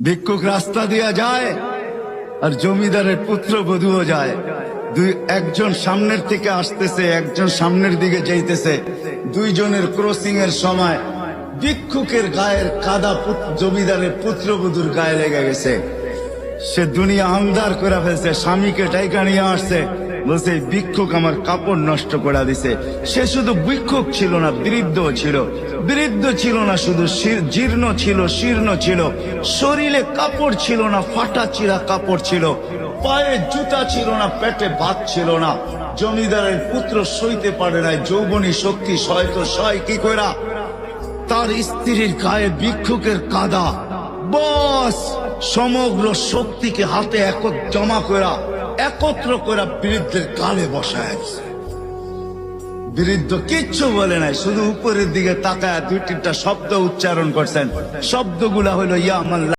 ভিক্ষুক রাস্তা দিয়া যায় আর জমিদারের পুত্রবধূও যায়। একজন সামনের থেকে আসতেছে, একজন সামনের দিকে যাইতেছে। দুইজনের ক্রসিং এর সময় ভিক্ষুকের গায়ের কাদা জমিদারের পুত্রবধূর গায়ে লেগে গেছে। সে দুনিয়া আন্দার করে ফেলছে, স্বামীকে টাইকা নিয়ে আসছে, বলছে ভিক্ষুক আমার কাপড় নষ্ট করে দিছে। সে শুধু ভিক্ষুক ছিল না, বৃদ্ধ ছিল। বৃদ্ধ ছিল না শুধু, জীর্ণ ছিল, শীর্ণ ছিল। শরীরে কাপড় ছিল না, ফাটা চিরা কাপড় ছিল। পায়ে জুতা ছিল না, পেটে ভাত ছিল না। জমিদারের পুত্র সইতে পারে নাই, যৌবনী শক্তি সয়তো সয় কি কইরা তার স্ত্রীর গায়ে ভিক্ষুকের কাদা, বস সমগ্র শক্তিকে হাতে জমা করা একত্র করে বৃদ্ধের গালে বসায়। বৃদ্ধ কিচ্ছু বলে নাই, শুধু উপরের দিকে তাকায় দুই তিনটা শব্দ উচ্চারণ করছেন। শব্দগুলা হলো ইয়া আল্লাহ।